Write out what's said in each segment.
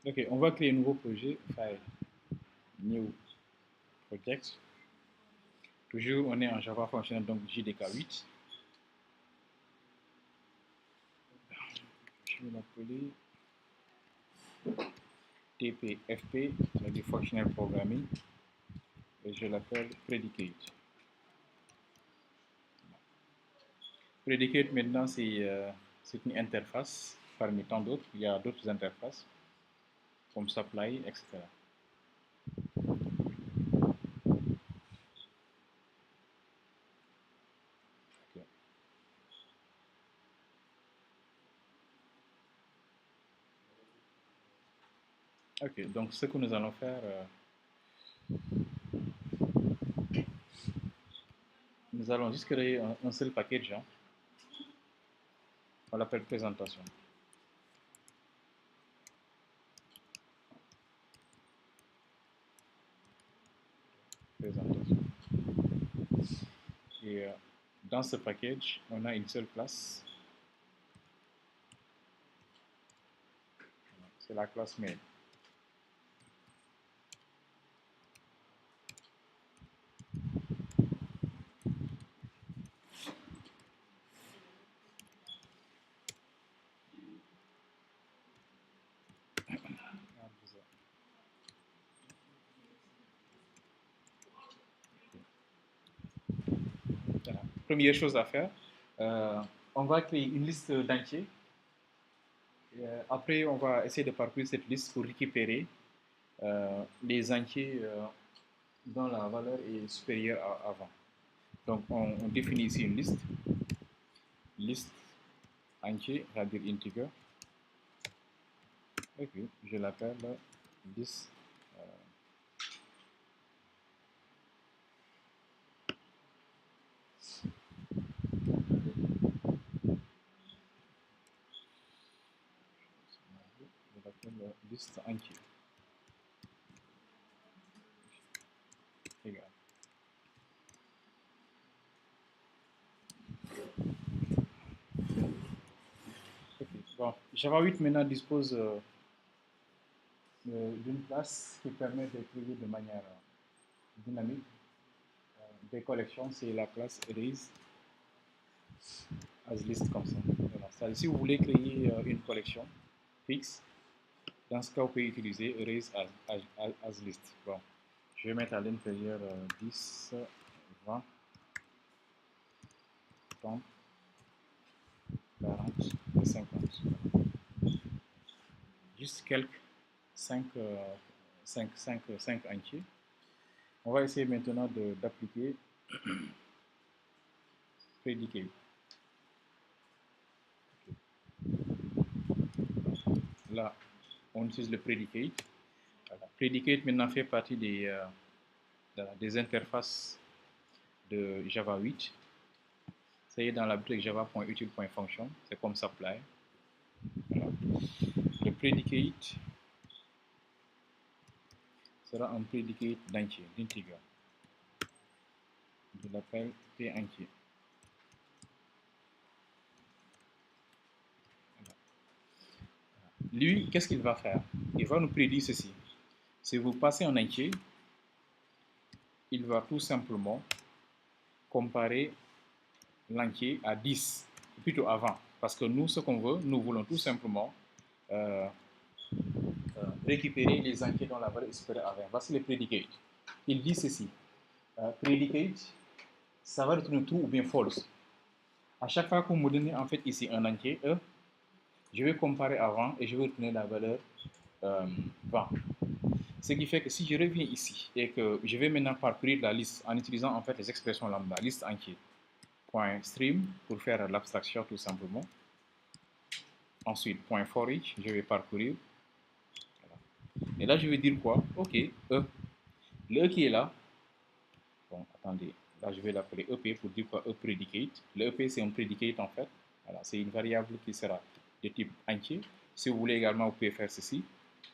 Ok, on va créer un nouveau projet, file, new project. Toujours, on est en Java fonctionnel, donc JDK8. Je vais l'appeler TPFP, c'est-à-dire Functional Programming, et je l'appelle Predicate. Predicate, maintenant, c'est une interface parmi tant d'autres. Il y a d'autres interfaces, comme Supply, etc. Ok, ok, donc ce que nous allons faire, nous allons juste créer un seul package, hein. On l'appelle présentation. Présentation. Et dans ce package, on a une seule classe. C'est la classe main. Voilà. Première chose à faire, on va créer une liste d'entiers. Après, on va essayer de parcourir cette liste pour récupérer les entiers dont la valeur est supérieure à avant. Donc, on définit ici une liste entier, c'est-à-dire integer. Et puis, je l'appelle liste. Je l'appelle liste entier. Égal. Okay. Bon, Java 8 maintenant dispose d'une classe qui permet d'écrire de manière dynamique des collections. C'est la classe Erase as list comme ça. Voilà. Si vous voulez créer une collection fixe, dans ce cas, vous pouvez utiliser Erase as list. Bon, je vais mettre à l'intérieur 10, 20, 30, 40 et 50. Juste quelques 5 entiers. On va essayer maintenant d'appliquer Predicate. Là, on utilise le Predicate. Voilà. Predicate maintenant fait partie des interfaces de Java 8. Ça y est, dans la bibliothèque java.util.function, c'est comme supply. Voilà. Le predicate sera un predicate d'entier, d'integer. Je l'appelle P entier. Voilà. Lui, qu'est-ce qu'il va faire? Il va nous prédire ceci. Si vous passez en entier, il va tout simplement comparer l'entier à 10, plutôt avant. Parce que nous, ce qu'on veut, nous voulons tout simplement récupérer les entiers dont la valeur est supérieure à 20. Voici le predicate. Il dit ceci. Predicate, ça va retourner true ou bien false. À chaque fois que vous me donnez en fait ici un entier, E, je vais comparer avant et je vais retourner la valeur 20. Ce qui fait que si je reviens ici et que je vais maintenant parcourir la liste en utilisant en fait les expressions lambda, liste entier, point stream pour faire l'abstraction tout simplement. Ensuite, point for each, je vais parcourir. Voilà. Et là, je vais dire quoi? Ok, E. Le E qui est là, bon, attendez, là je vais l'appeler EP pour dire quoi? E predicate. Le EP c'est un predicate en fait. Voilà, c'est une variable qui sera de type entier. Si vous voulez également, vous pouvez faire ceci,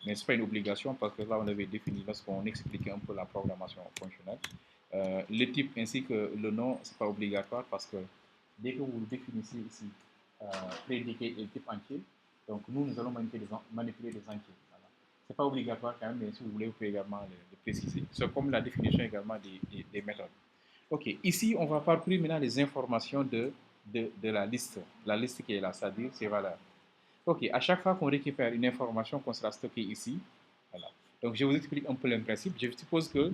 mais ce n'est pas une obligation parce que là on avait défini lorsqu'on expliquait un peu la programmation fonctionnelle. Le type ainsi que le nom, ce n'est pas obligatoire parce que dès que vous définissez ici predicate et le type entier, donc nous allons manipuler des entiers. Voilà. C'est pas obligatoire quand même, mais si vous voulez, vous pouvez également le préciser. C'est comme la définition également des méthodes. Ok, ici, on va parcourir maintenant les informations de la liste qui est là, c'est-à-dire ses valeurs. Ok, à chaque fois qu'on récupère une information qu'on sera stockée ici, voilà. Donc, je vous explique un peu le principe. Je suppose que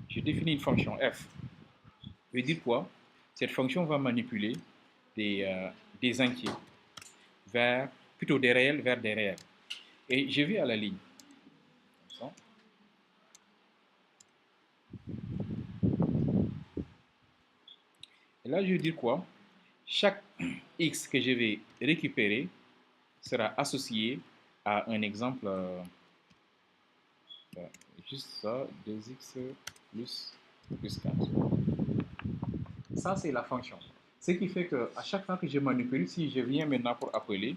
je définis une fonction f. Ça veut dire quoi? Cette fonction va manipuler des entiers vers, plutôt des réels vers des réels. Et je vais à la ligne. Comme ça. Et là, je vais dire quoi? Chaque x que je vais récupérer sera associé à un exemple, juste ça, 2x plus 4. Ça, c'est la fonction. Ce qui fait qu'à chaque fois que je manipule, si je viens maintenant pour appeler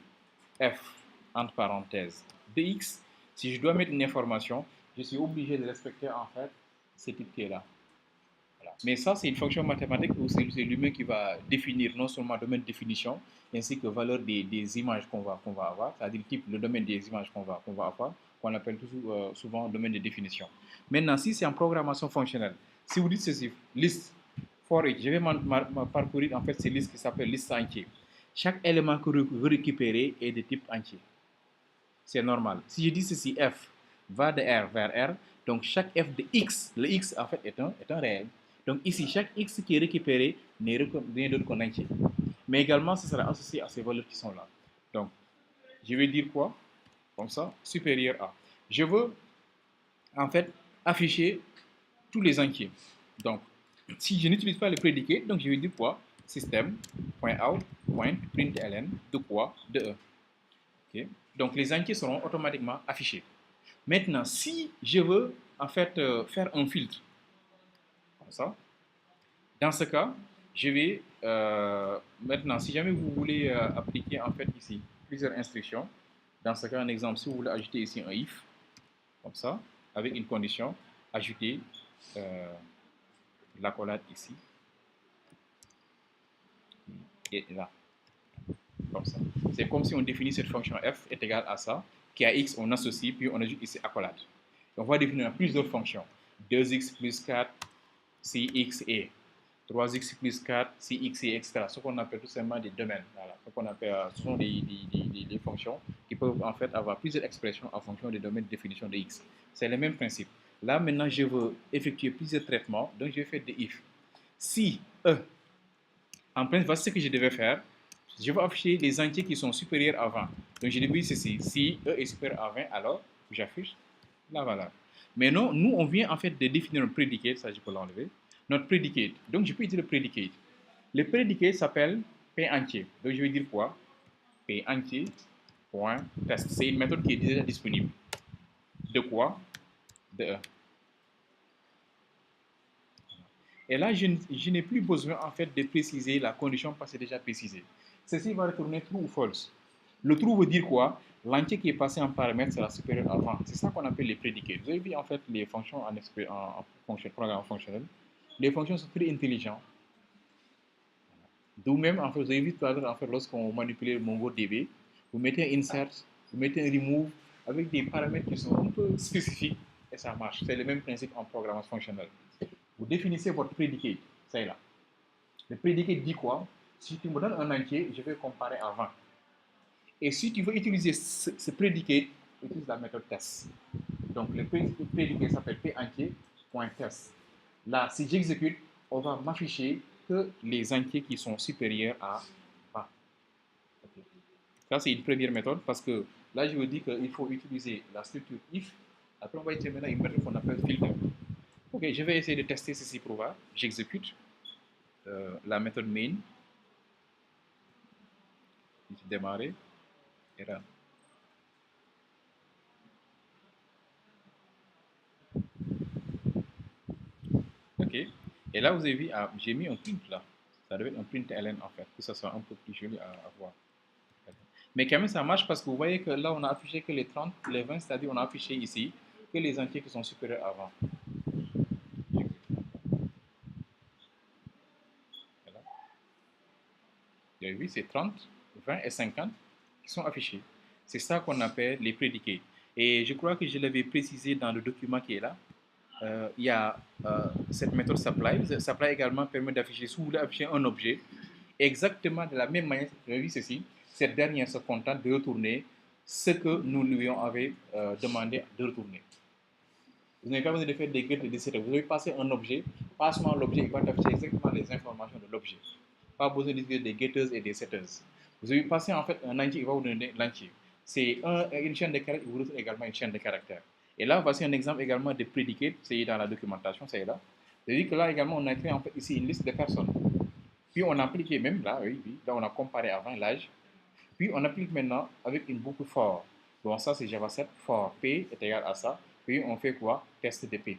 f, entre parenthèses, dx, si je dois mettre une information, je suis obligé de respecter en fait ce type qui est là. Voilà. Mais ça, c'est une fonction mathématique où c'est lui-même qui va définir non seulement le domaine de définition, ainsi que valeur des images qu'on va avoir, c'est-à-dire le domaine des images qu'on va avoir, qu'on appelle souvent domaine de définition. Maintenant, si c'est en programmation fonctionnelle, si vous dites ceci, liste for each, je vais parcourir en fait ces listes qui s'appellent liste entière. Chaque élément que vous récupérez est de type entier. C'est normal. Si je dis ceci, f va de R vers R, donc chaque f de x, le x en fait est un réel. Donc ici, chaque x qui est récupéré n'est rien d'autre qu'un entier. Mais également, ce sera associé à ces valeurs qui sont là. Donc, je vais dire quoi? Comme ça, supérieur à. Je veux en fait afficher tous les entiers. Donc, si je n'utilise pas le prédicat, donc je vais dire quoi? System.out.println de quoi? De E. Okay. Donc, les entiers seront automatiquement affichés. Maintenant, si je veux en fait faire un filtre, comme ça, dans ce cas, je vais maintenant, si jamais vous voulez appliquer en fait ici plusieurs instructions, dans ce cas, un exemple, si vous voulez ajouter ici un if, comme ça, avec une condition, ajouter l'accolade ici et là, comme ça. C'est comme si on définit cette fonction f est égale à ça, qui a x, on associe, puis on ajoute ici accolade. On va définir plusieurs fonctions. 2x plus 4, si x est 3x plus 4, si x est, etc. Ce qu'on appelle tout simplement des domaines. Voilà. Ce sont des fonctions qui peuvent en fait avoir plusieurs expressions en fonction des domaines de définition de x. C'est le même principe. Là, maintenant, je veux effectuer plusieurs traitements, donc je vais faire des if. Si E, en principe, voici ce que je devais faire. Je vais afficher les entiers qui sont supérieurs à 20. Donc, je dis ceci. Si E est supérieur à 20, alors j'affiche la valeur. Mais non, nous, on vient en fait de définir un prédicat, ça je peux l'enlever. Notre prédicat. Donc, je peux utiliser le prédicat. Le prédicat s'appelle P entier. Donc, je vais dire quoi? P entier, point, test. C'est une méthode qui est déjà disponible. De quoi? De E. Et là, je n'ai plus besoin en fait de préciser la condition parce que c'est déjà précisé. Ceci va retourner true ou false. Le true veut dire quoi? L'entier qui est passé en paramètre sera supérieur à 20. C'est ça qu'on appelle les prédicats. Vous avez vu en fait les fonctions en programme fonctionnel. Les fonctions sont très intelligentes. D'où même, en fait, vous avez vu tout à l'heure, en fait, lorsqu'on manipule MongoDB, vous mettez un insert, vous mettez un remove avec des paramètres qui sont un peu spécifiques et ça marche. C'est le même principe en programmation fonctionnelle. Vous définissez votre prédicat, ça est là. Le prédicat dit quoi? Si tu me donnes un entier, je vais comparer à 20. Et si tu veux utiliser ce prédicat, utilise la méthode test. Donc le prédicat s'appelle p entier.test. Là, si j'exécute, on va m'afficher que les entiers qui sont supérieurs à 20. Okay. Ça, c'est une première méthode parce que là, je vous dis qu'il faut utiliser la structure if. Après, on va utiliser maintenant une méthode qu'on appelle filter. Ok, je vais essayer de tester ceci pour voir. J'exécute la méthode main. Je démarrer et run. Ok. Et là, vous avez vu, j'ai mis un print là. Ça devait être un print ln en fait, que ça soit un peu plus joli à voir. Mais quand même, ça marche parce que vous voyez que là, on a affiché que les 30, les 20, c'est-à-dire on a affiché ici que les entiers qui sont supérieurs à 20. Voilà. Vous avez vu, c'est 30, 20 et 50 qui sont affichés. C'est ça qu'on appelle les prédicats. Et je crois que je l'avais précisé dans le document qui est là. Il y a cette méthode supply. Supply également permet d'afficher, si vous voulez afficher un objet, exactement de la même manière que vu ceci, cette dernière se contente de retourner ce que nous lui avons demandé de retourner. Vous n'avez pas besoin de faire des get et des setters. Vous avez passé un objet, pas seulement l'objet, il va afficher exactement les informations de l'objet. Pas besoin d'utiliser des getters et des setters. Vous avez passé en fait un entier, il va vous donner l'entier. C'est une chaîne de caractères, il vous donne également une chaîne de caractères. Et là, voici un exemple également de predicate, c'est dans la documentation, c'est là. C'est-à-dire que là également, on a créé en fait ici une liste de personnes. Puis on a appliqué même là, oui, oui, là on a comparé avant l'âge. Puis on applique maintenant avec une boucle for. Donc ça c'est Java 7, for P est égal à ça. Puis on fait quoi? Test de P.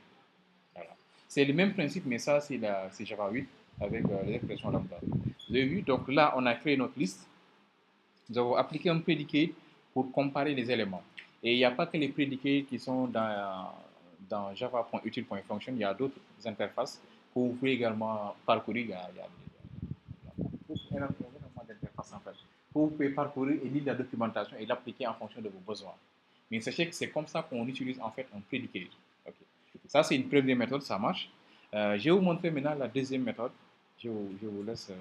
Voilà. C'est le même principe, mais ça c'est Java 8 avec les expressions lambda. Vous avez vu? Donc là on a créé notre liste. Nous avons appliqué un predicate pour comparer les éléments. Et il n'y a pas que les prédicates qui sont dans java.util.function, il y a d'autres interfaces que vous pouvez également parcourir. Énormément d'interfaces en fait. Que vous pouvez parcourir et lire la documentation et l'appliquer en fonction de vos besoins. Mais sachez que c'est comme ça qu'on utilise en fait un predicate. Okay. Ça, c'est une première méthode, ça marche. Je vais vous montrer maintenant la deuxième méthode. Je vous laisse